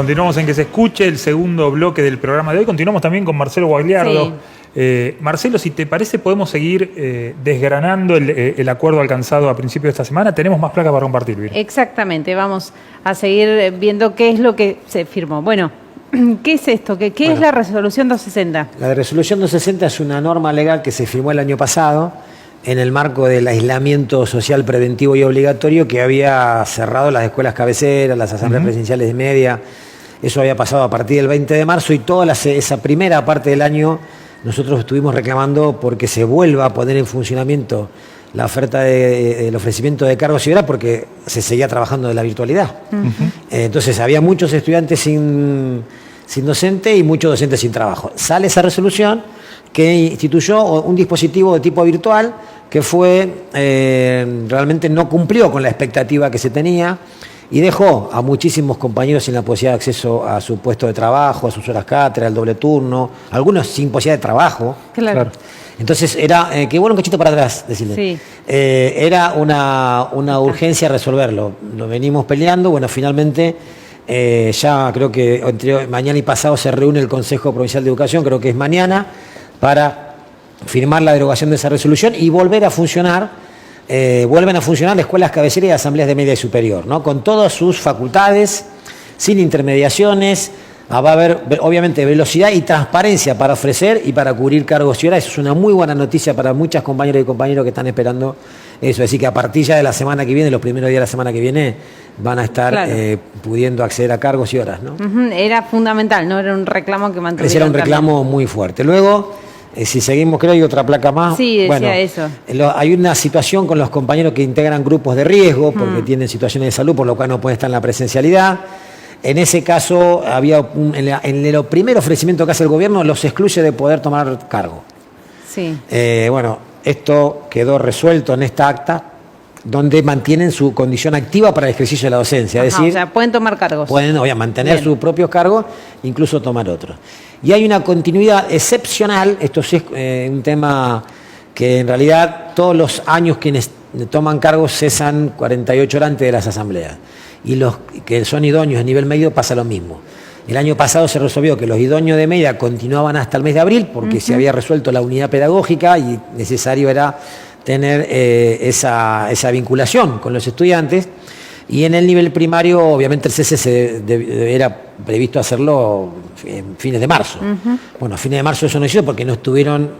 Continuamos en Que se escuche, el segundo bloque del programa de hoy. Continuamos también con Marcelo Guagliardo. Sí. Marcelo, si te parece, podemos seguir desgranando el acuerdo alcanzado a principios de esta semana. Tenemos más placas para compartir, Vir. Exactamente, vamos a seguir viendo qué es lo que se firmó. Bueno, ¿qué es esto? ¿Qué es la resolución 260? La resolución 260 es una norma legal que se firmó el año pasado en el marco del aislamiento social preventivo y obligatorio que había cerrado las escuelas cabeceras, las asambleas presidenciales de media. Eso había pasado a partir del 20 de marzo y toda esa primera parte del año nosotros estuvimos reclamando porque se vuelva a poner en funcionamiento la oferta el ofrecimiento de cargos y horas porque se seguía trabajando de la virtualidad. Entonces había muchos estudiantes sin docente y muchos docentes sin trabajo. Sale esa resolución que instituyó un dispositivo de tipo virtual que realmente no cumplió con la expectativa que se tenía y dejó a muchísimos compañeros sin la posibilidad de acceso a su puesto de trabajo, a sus horas cátedra, al doble turno, algunos sin posibilidad de trabajo. Claro. Entonces era, que bueno un cachito para atrás, decirle. Sí. Era una urgencia resolverlo. Lo venimos peleando, bueno, finalmente ya creo que entre mañana y pasado se reúne el Consejo Provincial de Educación, creo que es mañana, para firmar la derogación de esa resolución y volver a funcionar, vuelven a funcionar las escuelas cabeceras y asambleas de media y superior, ¿no? Con todas sus facultades, sin intermediaciones. Va a haber, obviamente, velocidad y transparencia para ofrecer y para cubrir cargos y horas. Eso es una muy buena noticia para muchas compañeras y compañeros que están esperando eso. Es decir, que a partir ya de la semana que viene, los primeros días de la semana que viene, van a estar pudiendo acceder a cargos y horas, ¿no? Era fundamental, ¿no? Era un reclamo que mantuvieron. Era un reclamo muy fuerte. Luego, si seguimos, creo que hay otra placa más. Sí, decía eso. Hay una situación con los compañeros que integran grupos de riesgo porque tienen situaciones de salud, por lo cual no pueden estar en la presencialidad. En ese caso, en el primer ofrecimiento que hace el gobierno, los excluye de poder tomar cargo. Sí. Esto quedó resuelto en esta acta, donde mantienen su condición activa para el ejercicio de la docencia. Es decir, o sea, pueden tomar cargos. Pueden, obviamente, mantener sus propios cargos, incluso tomar otros. Y hay una continuidad excepcional, esto sí es un tema que en realidad todos los años quienes toman cargos cesan 48 horas antes de las asambleas. Y los que son idóneos a nivel medio pasa lo mismo. El año pasado se resolvió que los idóneos de media continuaban hasta el mes de abril porque se había resuelto la unidad pedagógica y necesario era tener esa vinculación con los estudiantes. Y en el nivel primario, obviamente, el cese era previsto hacerlo en fines de marzo. Bueno, a fines de marzo eso no hizo porque no estuvieron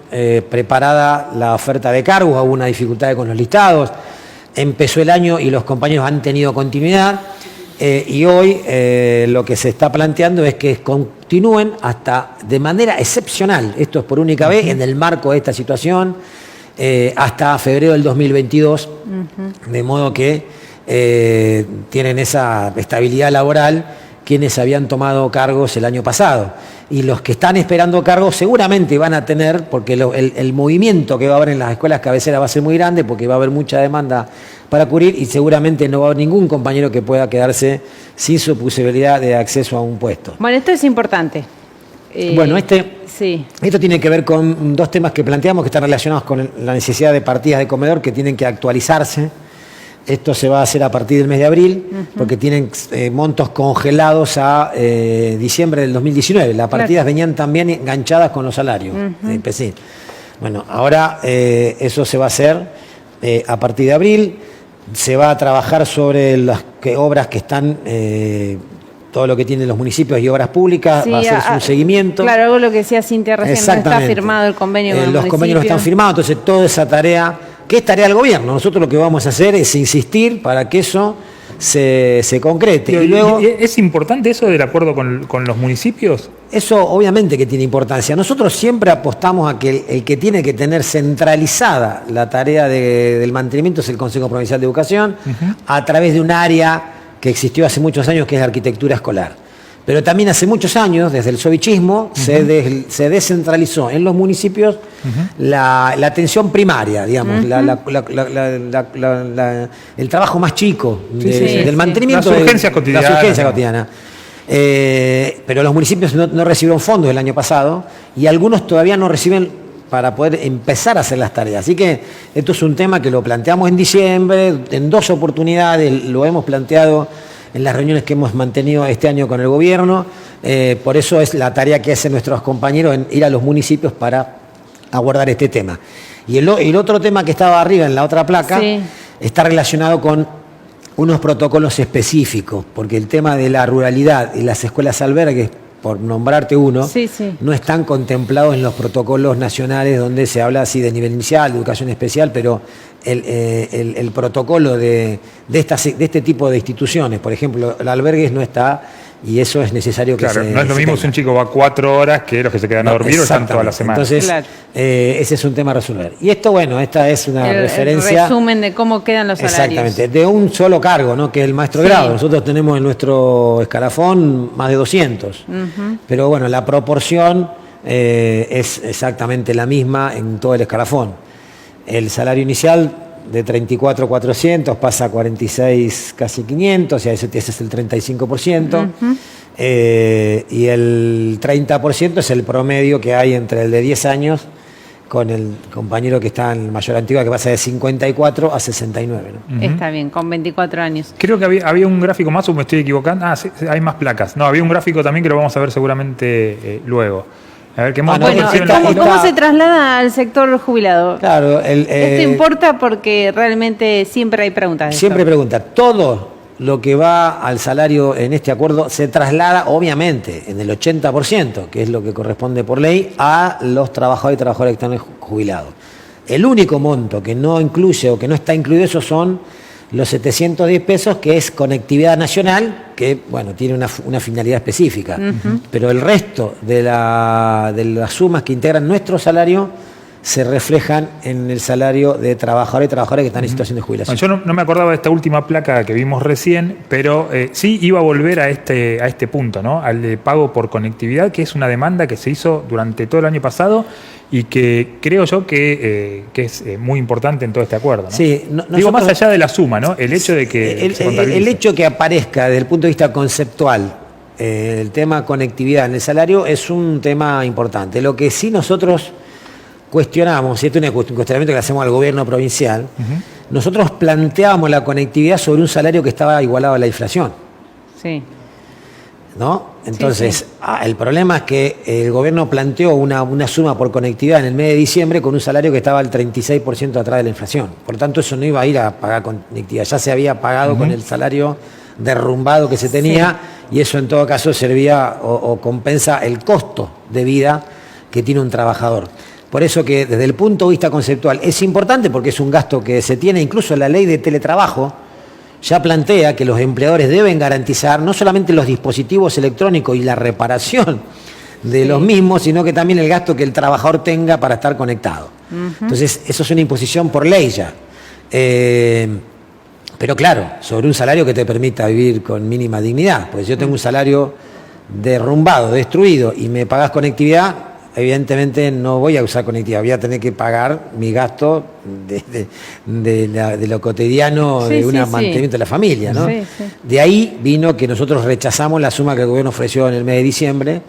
preparada la oferta de cargos, hubo una dificultad con los listados. Empezó el año y los compañeros han tenido continuidad y hoy lo que se está planteando es que continúen hasta de manera excepcional, esto es por única vez, en el marco de esta situación, hasta febrero del 2022, de modo que tienen esa estabilidad laboral quienes habían tomado cargos el año pasado. Y los que están esperando cargos seguramente van a tener, porque el movimiento que va a haber en las escuelas cabeceras va a ser muy grande, porque va a haber mucha demanda para cubrir y seguramente no va a haber ningún compañero que pueda quedarse sin su posibilidad de acceso a un puesto. Bueno, esto es importante. Bueno, esto tiene que ver con dos temas que planteamos que están relacionados con la necesidad de partidas de comedor que tienen que actualizarse. Esto se va a hacer a partir del mes de abril, porque tienen montos congelados a diciembre del 2019. Las partidas venían también enganchadas con los salarios. Bueno, ahora eso se va a hacer a partir de abril. Se va a trabajar sobre las obras que están, todo lo que tienen los municipios y obras públicas, va a hacerse un seguimiento. Claro, algo lo que decía Cintia recién, no está firmado el convenio con el municipio. Los convenios no están firmados, entonces toda esa tarea, que es tarea del gobierno, nosotros lo que vamos a hacer es insistir para que eso se concrete. Y luego, ¿es importante eso del acuerdo con los municipios? Eso obviamente que tiene importancia. Nosotros siempre apostamos a que el que tiene que tener centralizada la tarea del mantenimiento es el Consejo Provincial de Educación, a través de un área que existió hace muchos años, que es la arquitectura escolar. Pero también hace muchos años, desde el sovichismo, se descentralizó en los municipios la atención primaria, digamos, el trabajo más chico del mantenimiento. Las urgencias cotidianas. Las urgencias cotidianas. Pero los municipios no recibieron fondos el año pasado y algunos todavía no reciben para poder empezar a hacer las tareas. Así que esto es un tema que lo planteamos en diciembre, en dos oportunidades, lo hemos planteado en las reuniones que hemos mantenido este año con el gobierno. Por eso es la tarea que hacen nuestros compañeros en ir a los municipios para abordar este tema. Y el otro tema que estaba arriba en la otra placa está relacionado con unos protocolos específicos, porque el tema de la ruralidad y las escuelas albergues, por nombrarte uno, no están contemplados en los protocolos nacionales donde se habla así de nivel inicial, de educación especial, pero el protocolo de este tipo de instituciones, por ejemplo, el albergue no está, y eso es necesario que no es lo mismo si un chico va 4 horas que los que se quedan a dormir o están toda la semana. Entonces, ese es un tema a resolver. Y esto, bueno, esta es una referencia... El resumen de cómo quedan los salarios. Exactamente, de un solo cargo, ¿no? Que es el maestro de grado. Nosotros tenemos en nuestro escalafón más de 200. Pero bueno, la proporción es exactamente la misma en todo el escalafón. El salario inicial de 34.400 pasa a 46, casi 500, o sea, ese es el 35%. Y el 30% es el promedio que hay entre el de 10 años con el compañero que está en mayor antigua, que pasa de 54 a 69. ¿no? Está bien, con 24 años. Creo que había un gráfico más, o me estoy equivocando. Sí, hay más placas. No, había un gráfico también que lo vamos a ver seguramente luego. A ver, ¿qué más? ¿Cómo se traslada al sector jubilado? Claro, esto importa porque realmente siempre hay preguntas. Siempre hay preguntas. Todo lo que va al salario en este acuerdo se traslada, obviamente, en el 80%, que es lo que corresponde por ley, a los trabajadores y trabajadoras que están jubilados. El único monto que no incluye o que no está incluido, esos son los 710 pesos, que es conectividad nacional, que bueno, tiene una finalidad específica. Pero el resto de las sumas que integran nuestro salario se reflejan en el salario de trabajadores y trabajadoras que están en situación de jubilación. Bueno, yo no me acordaba de esta última placa que vimos recién, pero sí iba a volver a este punto, ¿no? Al de pago por conectividad, que es una demanda que se hizo durante todo el año pasado y que creo yo que es muy importante en todo este acuerdo, ¿no? Sí, digo, más allá de la suma, ¿no? El hecho de que el hecho que aparezca desde el punto de vista conceptual el tema conectividad en el salario es un tema importante. Lo que sí nosotros cuestionamos, y esto es un cuestionamiento que le hacemos al gobierno provincial, nosotros planteábamos la conectividad sobre un salario que estaba igualado a la inflación. Sí. ¿No? Entonces, el problema es que el gobierno planteó una suma por conectividad en el mes de diciembre con un salario que estaba al 36% atrás de la inflación. Por tanto, eso no iba a ir a pagar conectividad. Ya se había pagado con el salario derrumbado que se tenía y eso en todo caso servía o compensa el costo de vida que tiene un trabajador. Por eso que desde el punto de vista conceptual es importante porque es un gasto que se tiene, incluso la ley de teletrabajo ya plantea que los empleadores deben garantizar no solamente los dispositivos electrónicos y la reparación de los mismos, sino que también el gasto que el trabajador tenga para estar conectado. Entonces, eso es una imposición por ley ya. Pero claro, sobre un salario que te permita vivir con mínima dignidad. Pues si yo tengo un salario derrumbado, destruido, y me pagás conectividad, evidentemente no voy a usar conectividad, voy a tener que pagar mi gasto de lo cotidiano, de un mantenimiento de la familia, ¿no? De ahí vino que nosotros rechazamos la suma que el gobierno ofreció en el mes de diciembre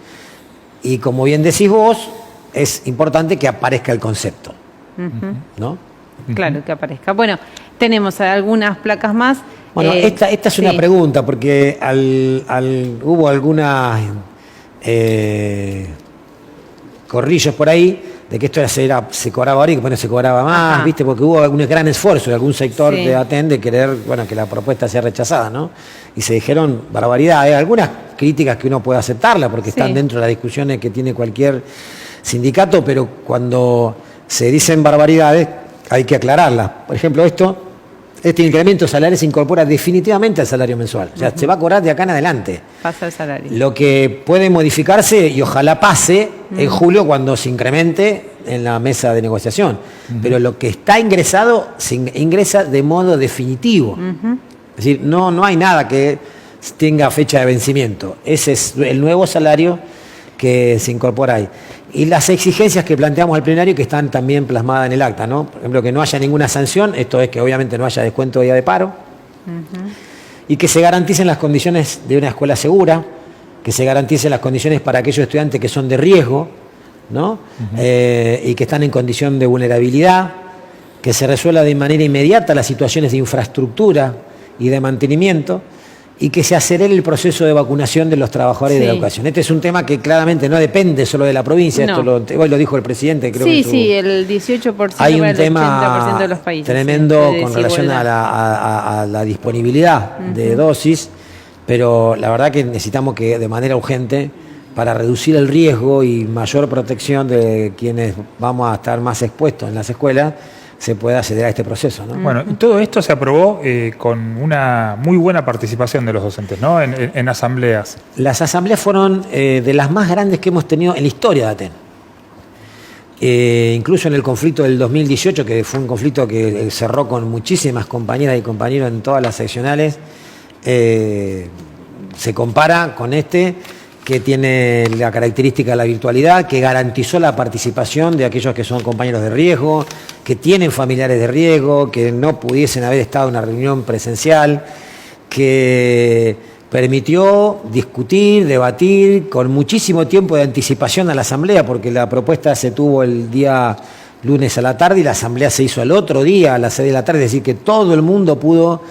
y como bien decís vos, es importante que aparezca el concepto, ¿no? Claro, que aparezca. Bueno, tenemos algunas placas más. Bueno, esta es una pregunta porque hubo algunas... corrillos por ahí, de que esto se cobraba ahora y que bueno, se cobraba más, ¿viste? Porque hubo un gran esfuerzo de algún sector de ATEN de querer, bueno, que la propuesta sea rechazada, ¿no? Y se dijeron barbaridades, algunas críticas que uno puede aceptarla porque están dentro de las discusiones que tiene cualquier sindicato, pero cuando se dicen barbaridades hay que aclararlas. Por ejemplo, este incremento salarial se incorpora definitivamente al salario mensual. O sea, se va a cobrar de acá en adelante. Pasa el salario. Lo que puede modificarse, y ojalá pase, en julio cuando se incremente en la mesa de negociación. Pero lo que está ingresado, se ingresa de modo definitivo. Es decir, no hay nada que tenga fecha de vencimiento. Ese es el nuevo salario que se incorpora ahí. Y las exigencias que planteamos al plenario que están también plasmadas en el acta, ¿no? Por ejemplo, que no haya ninguna sanción, esto es que obviamente no haya descuento de día de paro, y que se garanticen las condiciones de una escuela segura, que se garanticen las condiciones para aquellos estudiantes que son de riesgo, ¿no? Y que están en condición de vulnerabilidad, que se resuelva de manera inmediata las situaciones de infraestructura y de mantenimiento, y que se acelere el proceso de vacunación de los trabajadores de la educación. Este es un tema que claramente no depende solo de la provincia, esto hoy lo dijo el presidente, creo que sí, el 18% hay un el tema 80% de los países. Tremendo con relación a la disponibilidad de dosis, pero la verdad que necesitamos que de manera urgente, para reducir el riesgo y mayor protección de quienes vamos a estar más expuestos en las escuelas, se pueda acceder a este proceso, ¿no? Bueno, y todo esto se aprobó con una muy buena participación de los docentes, ¿no? En asambleas. Las asambleas fueron de las más grandes que hemos tenido en la historia de Aten. Incluso en el conflicto del 2018, que fue un conflicto que cerró con muchísimas compañeras y compañeros en todas las seccionales, se compara con este, que tiene la característica de la virtualidad, que garantizó la participación de aquellos que son compañeros de riesgo, que tienen familiares de riesgo, que no pudiesen haber estado en una reunión presencial, que permitió discutir, debatir con muchísimo tiempo de anticipación a la asamblea, porque la propuesta se tuvo el día lunes a la tarde y la asamblea se hizo el otro día a las 6 de la tarde, es decir, que todo el mundo pudo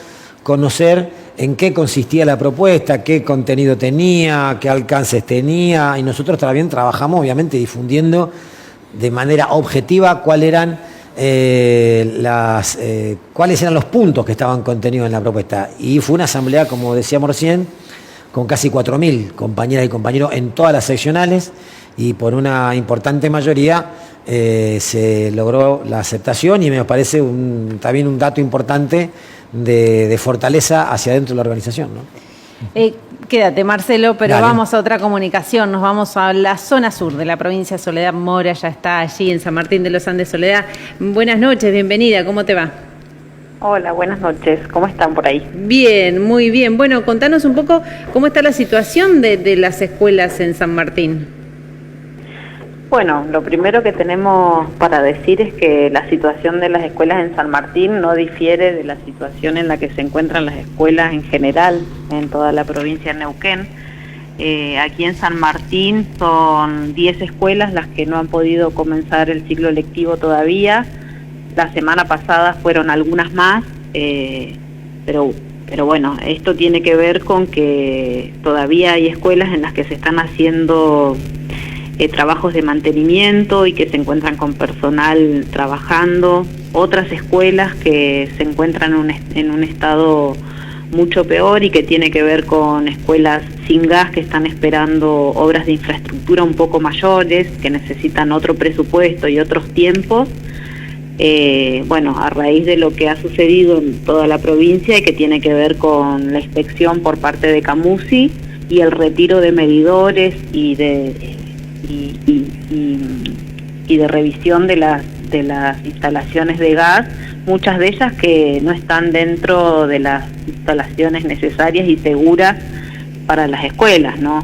conocer en qué consistía la propuesta, qué contenido tenía, qué alcances tenía, y nosotros también trabajamos obviamente difundiendo de manera objetiva cuáles eran los puntos que estaban contenidos en la propuesta. Y fue una asamblea, como decíamos recién, con casi 4.000 compañeras y compañeros en todas las seccionales, y por una importante mayoría se logró la aceptación, y me parece también un dato importante de fortaleza hacia dentro de la organización, ¿no? Quédate, Marcelo, pero Dale. vamos a otra comunicación. Nos vamos a la zona sur de la provincia. Soledad Mora ya está allí en San Martín de los Andes. Soledad, buenas noches, bienvenida, ¿cómo te va? Hola, buenas noches. ¿Cómo están por ahí? Bien, muy bien. Bueno, contanos un poco cómo está la situación de las escuelas en San Martín. Bueno, lo primero que tenemos para decir es que la situación de las escuelas en San Martín no difiere de la situación en la que se encuentran las escuelas en general en toda la provincia de Neuquén. Aquí en San Martín son 10 escuelas las que no han podido comenzar el ciclo lectivo todavía. La semana pasada fueron algunas más, pero bueno, esto tiene que ver con que todavía hay escuelas en las que se están haciendo trabajos de mantenimiento y que se encuentran con personal trabajando, otras escuelas que se encuentran en un estado mucho peor y que tiene que ver con escuelas sin gas que están esperando obras de infraestructura un poco mayores, que necesitan otro presupuesto y otros tiempos. Bueno, a raíz de lo que ha sucedido en toda la provincia y que tiene que ver con la inspección por parte de Camusi y el retiro de medidores y de revisión de las instalaciones de gas, muchas de ellas que no están dentro de las instalaciones necesarias y seguras para las escuelas, ¿no?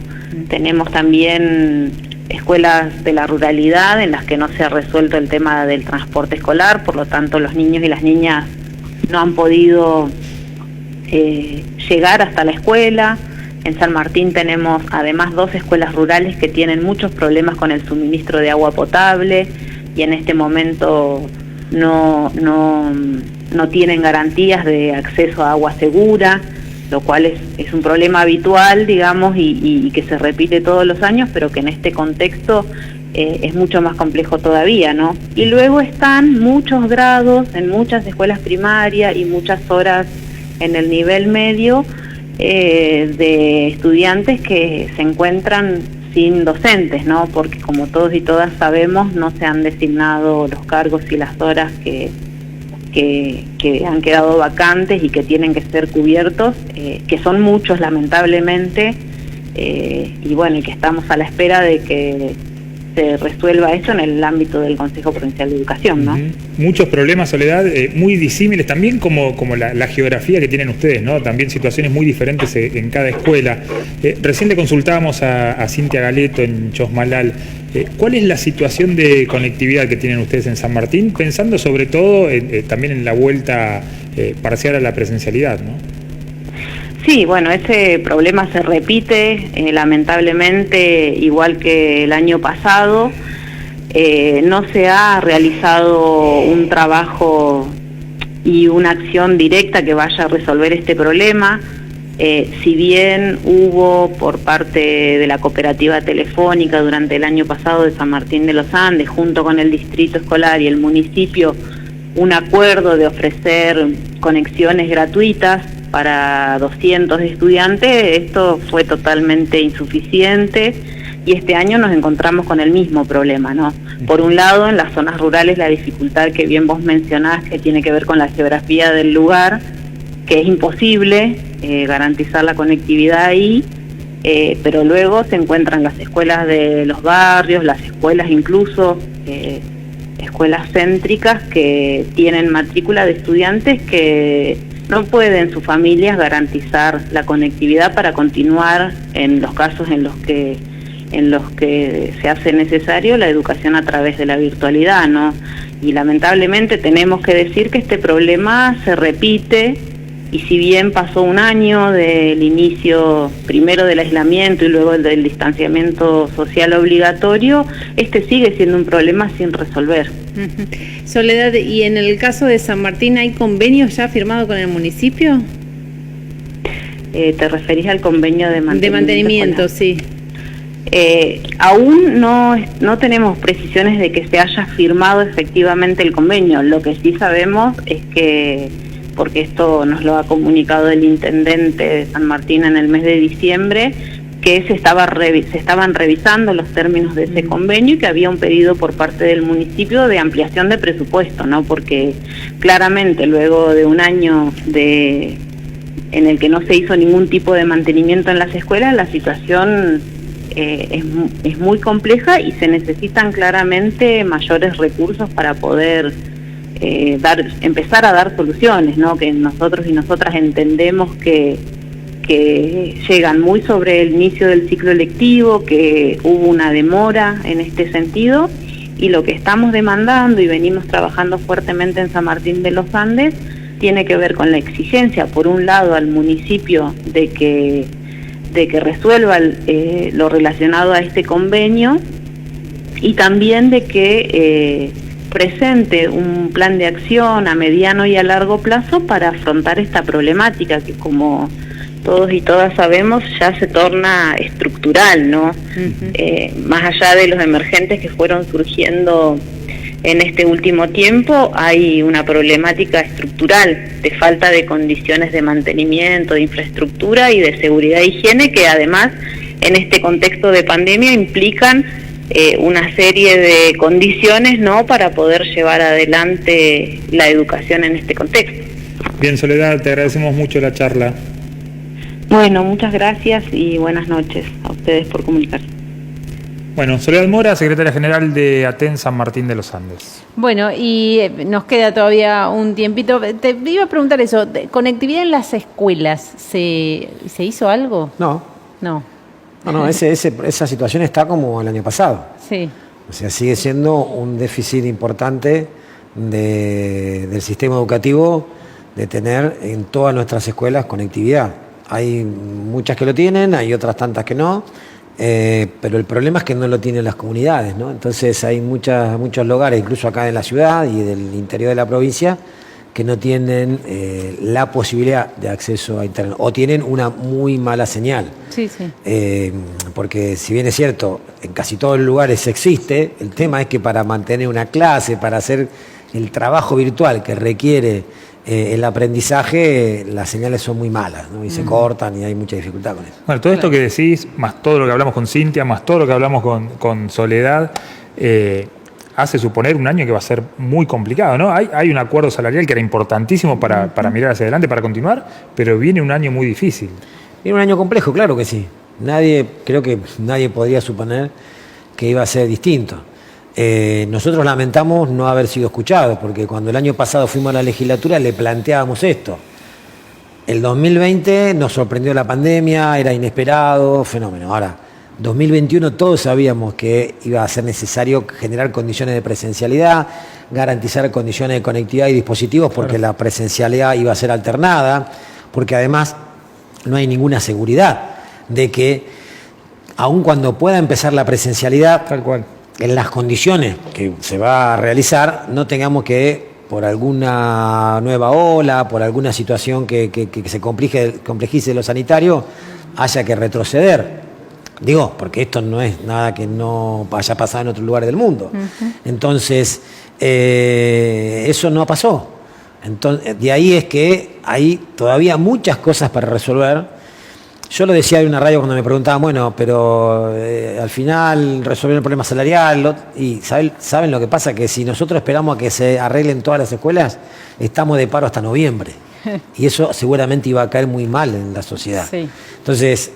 Tenemos también escuelas de la ruralidad en las que no se ha resuelto el tema del transporte escolar, por lo tanto los niños y las niñas no han podido llegar hasta la escuela. En San Martín tenemos además 2 escuelas rurales que tienen muchos problemas con el suministro de agua potable y en este momento no tienen garantías de acceso a agua segura, lo cual es un problema habitual, digamos, y que se repite todos los años, pero que en este contexto es mucho más complejo todavía, ¿no? Y luego están muchos grados en muchas escuelas primarias y muchas horas en el nivel medio de estudiantes que se encuentran sin docentes, ¿no? Porque como todos y todas sabemos, no se han designado los cargos y las horas que han quedado vacantes y que tienen que ser cubiertos, que son muchos lamentablemente, y bueno, y que estamos a la espera de que se resuelva eso en el ámbito del Consejo Provincial de Educación, ¿no? Muchos problemas, Soledad, muy disímiles, también como la geografía que tienen ustedes, ¿no? También situaciones muy diferentes en cada escuela. Recién le consultábamos a Cintia Galeto en Chosmalal. ¿Cuál es la situación de conectividad que tienen ustedes en San Martín? Pensando sobre todo también en la vuelta parcial a la presencialidad, ¿no? Sí, bueno, ese problema se repite lamentablemente igual que el año pasado. No se ha realizado un trabajo y una acción directa que vaya a resolver este problema. Si bien hubo por parte de la cooperativa telefónica durante el año pasado de San Martín de los Andes, junto con el distrito escolar y el municipio, un acuerdo de ofrecer conexiones gratuitas para 200 estudiantes, esto fue totalmente insuficiente y este año nos encontramos con el mismo problema, ¿no? Por un lado, en las zonas rurales la dificultad que bien vos mencionás, que tiene que ver con la geografía del lugar, que es imposible garantizar la conectividad ahí, pero luego se encuentran las escuelas de los barrios, las escuelas incluso, escuelas céntricas que tienen matrícula de estudiantes que no pueden sus familias garantizar la conectividad para continuar en los casos en los que se hace necesario la educación a través de la virtualidad, ¿no? Y lamentablemente tenemos que decir que este problema se repite, y si bien pasó un año del inicio primero del aislamiento y luego del distanciamiento social obligatorio, este sigue siendo un problema sin resolver. Soledad, ¿y en el caso de San Martín hay convenios ya firmados con el municipio? ¿Te referís al convenio de mantenimiento? De mantenimiento, sí. Aún no tenemos precisiones de que se haya firmado efectivamente el convenio. Lo que sí sabemos es que, porque esto nos lo ha comunicado el intendente de San Martín en el mes de diciembre, que se estaban revisando los términos de ese convenio y que había un pedido por parte del municipio de ampliación de presupuesto, ¿no? Porque claramente luego de un año en el que no se hizo ningún tipo de mantenimiento en las escuelas, la situación es muy compleja y se necesitan claramente mayores recursos para poder empezar a dar soluciones, ¿no? Que nosotros y nosotras entendemos que llegan muy sobre el inicio del ciclo lectivo, que hubo una demora en este sentido, y lo que estamos demandando y venimos trabajando fuertemente en San Martín de los Andes tiene que ver con la exigencia, por un lado, al municipio de que resuelva lo relacionado a este convenio, y también de que presente un plan de acción a mediano y a largo plazo para afrontar esta problemática que, como todos y todas sabemos, ya se torna estructural, ¿no? Más allá de los emergentes que fueron surgiendo en este último tiempo, hay una problemática estructural de falta de condiciones de mantenimiento, de infraestructura y de seguridad e higiene, que además en este contexto de pandemia implican una serie de condiciones, ¿no?, para poder llevar adelante la educación en este contexto. Bien, Soledad, te agradecemos mucho la charla. Bueno, muchas gracias y buenas noches a ustedes por comunicarse. Bueno, Soledad Mora, secretaria general de ATEN San Martín de los Andes. Bueno, y nos queda todavía un tiempito. Te iba a preguntar eso, ¿conectividad en las escuelas, se hizo algo? No. No. No, esa situación está como el año pasado. Sí. O sea, sigue siendo un déficit importante del sistema educativo de tener en todas nuestras escuelas conectividad. Hay muchas que lo tienen, hay otras tantas que no, pero el problema es que no lo tienen las comunidades, ¿no? Entonces hay muchos lugares, incluso acá en la ciudad y del interior de la provincia, que no tienen la posibilidad de acceso a Internet, o tienen una muy mala señal. Sí, sí. Porque si bien es cierto, en casi todos los lugares existe, el tema es que para mantener una clase, para hacer el trabajo virtual que requiere el aprendizaje, las señales son muy malas, ¿no? Y se cortan y hay mucha dificultad con eso. Bueno, todo esto que decís, más todo lo que hablamos con Cintia, más todo lo que hablamos con Soledad, hace suponer un año que va a ser muy complicado, ¿no? Hay un acuerdo salarial que era importantísimo para mirar hacia adelante, para continuar, pero viene un año muy difícil. Viene un año complejo, claro que sí. Creo que nadie podría suponer que iba a ser distinto. Nosotros lamentamos no haber sido escuchados, porque cuando el año pasado fuimos a la legislatura le planteábamos esto. El 2020 nos sorprendió la pandemia, era inesperado, fenómeno. Ahora, 2021 todos sabíamos que iba a ser necesario generar condiciones de presencialidad, garantizar condiciones de conectividad y dispositivos, porque la presencialidad iba a ser alternada, porque además no hay ninguna seguridad de que, aun cuando pueda empezar la presencialidad, Tal cual. en las condiciones que se va a realizar, no tengamos que por alguna nueva ola, por alguna situación que se complejice lo sanitario, haya que retroceder. Digo, porque esto no es nada que no haya pasado en otro lugar del mundo. Entonces, eso no pasó. Entonces, de ahí es que hay todavía muchas cosas para resolver. Yo lo decía en una radio cuando me preguntaban, bueno, pero al final resolver el problema salarial, y ¿saben lo que pasa? Que si nosotros esperamos a que se arreglen todas las escuelas, estamos de paro hasta noviembre. Y eso seguramente iba a caer muy mal en la sociedad. Sí. Entonces,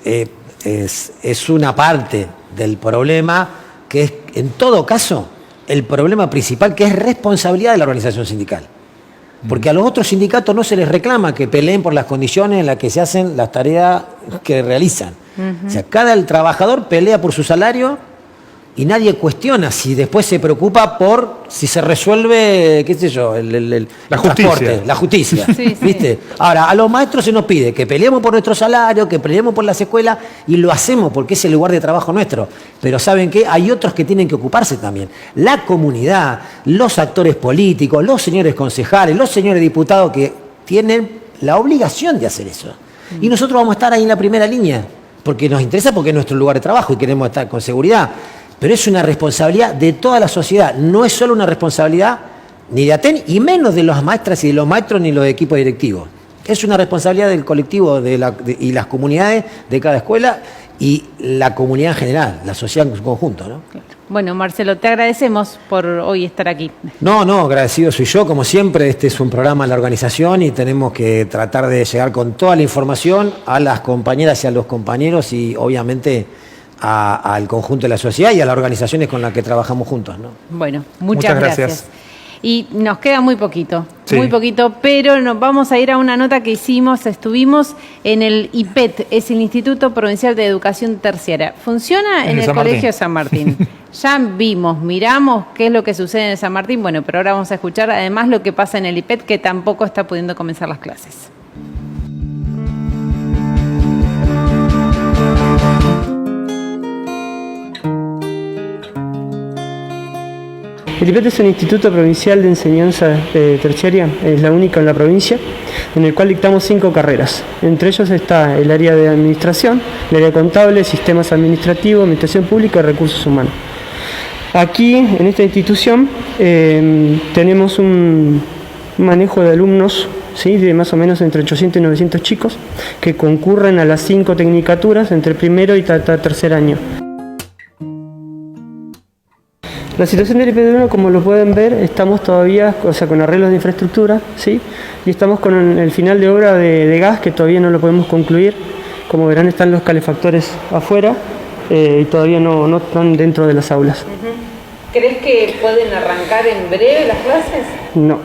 es una parte del problema que es, en todo caso, el problema principal, que es responsabilidad de la organización sindical. Porque a los otros sindicatos no se les reclama que peleen por las condiciones en las que se hacen las tareas que realizan. O sea, cada trabajador pelea por su salario y nadie cuestiona si después se preocupa por si se resuelve, qué sé yo, la justicia. La justicia. Sí, ¿Viste? sí. Ahora, a los maestros se nos pide que peleemos por nuestro salario, que peleemos por las escuelas, y lo hacemos porque es el lugar de trabajo nuestro. Pero ¿saben qué? Hay otros que tienen que ocuparse también. La comunidad, los actores políticos, los señores concejales, los señores diputados, que tienen la obligación de hacer eso. Y nosotros vamos a estar ahí en la primera línea, porque nos interesa, porque es nuestro lugar de trabajo y queremos estar con seguridad. Pero es una responsabilidad de toda la sociedad, no es solo una responsabilidad ni de ATEN, y menos de las maestras y de los maestros ni los equipos directivos. Es una responsabilidad del colectivo y las comunidades de cada escuela y la comunidad en general, la sociedad en su conjunto, ¿no? Bueno, Marcelo, te agradecemos por hoy estar aquí. No, agradecido soy yo, como siempre. Este es un programa de la organización y tenemos que tratar de llegar con toda la información a las compañeras y a los compañeros y obviamente al conjunto de la sociedad y a las organizaciones con las que trabajamos juntos, ¿no? Bueno, muchas gracias. Y nos queda muy poquito, pero nos vamos a ir a una nota que estuvimos en el IPET, es el Instituto Provincial de Educación Terciaria. Funciona en el Colegio San Martín. Ya miramos qué es lo que sucede en San Martín, bueno, pero ahora vamos a escuchar además lo que pasa en el IPET, que tampoco está pudiendo comenzar las clases. El IPET es un instituto provincial de enseñanza terciaria, es la única en la provincia, en el cual dictamos 5 carreras. Entre ellos está el área de administración, el área contable, sistemas administrativos, administración pública y recursos humanos. Aquí, en esta institución, tenemos un manejo de alumnos, ¿sí?, de más o menos entre 800 y 900 chicos que concurren a las 5 tecnicaturas entre primero y tercer año. La situación del IPET, como lo pueden ver, estamos todavía con arreglos de infraestructura, ¿sí? Y estamos con el final de obra de gas, que todavía no lo podemos concluir. Como verán, están los calefactores afuera y todavía no están dentro de las aulas. ¿Crees que pueden arrancar en breve las clases? No,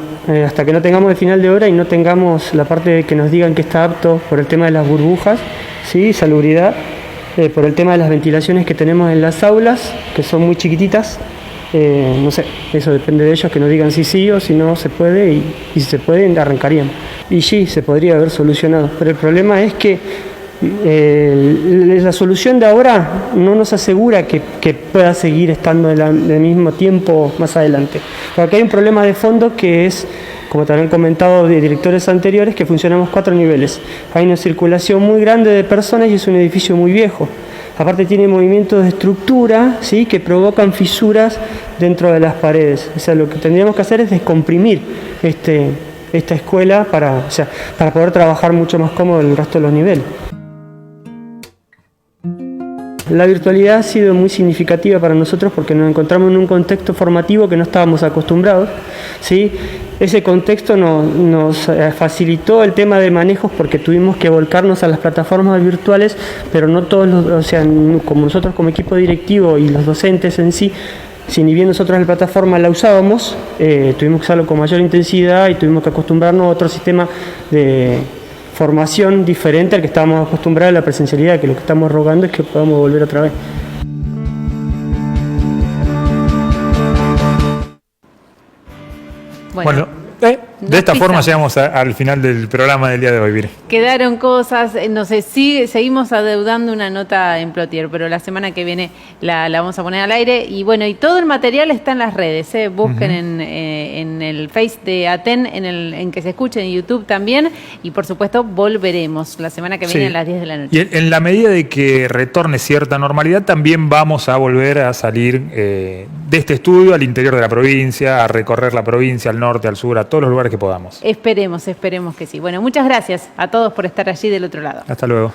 hasta que no tengamos el final de obra y no tengamos la parte de que nos digan que está apto por el tema de las burbujas, ¿sí?, salubridad, por el tema de las ventilaciones que tenemos en las aulas, que son muy chiquititas. No sé, eso depende de ellos, que nos digan sí o si no se puede, y si se puede arrancarían. Y sí, se podría haber solucionado, pero el problema es que la solución de ahora no nos asegura que pueda seguir estando del mismo tiempo más adelante. Porque hay un problema de fondo que es, como te han comentado de directores anteriores, que funcionamos 4 niveles. Hay una circulación muy grande de personas y es un edificio muy viejo. Aparte tiene movimientos de estructura, ¿sí?, que provocan fisuras dentro de las paredes. O sea, lo que tendríamos que hacer es descomprimir esta escuela para poder trabajar mucho más cómodo en el resto de los niveles. La virtualidad ha sido muy significativa para nosotros porque nos encontramos en un contexto formativo que no estábamos acostumbrados, ¿sí? Ese contexto nos facilitó el tema de manejos porque tuvimos que volcarnos a las plataformas virtuales, pero no todos, como nosotros como equipo directivo y los docentes en sí, si ni bien nosotros la plataforma la usábamos, tuvimos que usarlo con mayor intensidad y tuvimos que acostumbrarnos a otro sistema de formación diferente al que estábamos acostumbrados a la presencialidad, que lo que estamos rogando es que podamos volver otra vez. Bueno. De esta forma llegamos al final del programa del día de hoy, Viri. Quedaron cosas, no sé, seguimos adeudando una nota en Plotier, pero la semana que viene la vamos a poner al aire. Y bueno, y todo el material está en las redes, busquen en el Face de Aten, en que se escuche en YouTube también. Y por supuesto, volveremos la semana que viene a las 10 de la noche. Y en la medida de que retorne cierta normalidad, también vamos a volver a salir de este estudio al interior de la provincia, a recorrer la provincia, al norte, al sur, a todos los lugares que podamos. Esperemos que sí. Bueno, muchas gracias a todos por estar allí del otro lado. Hasta luego.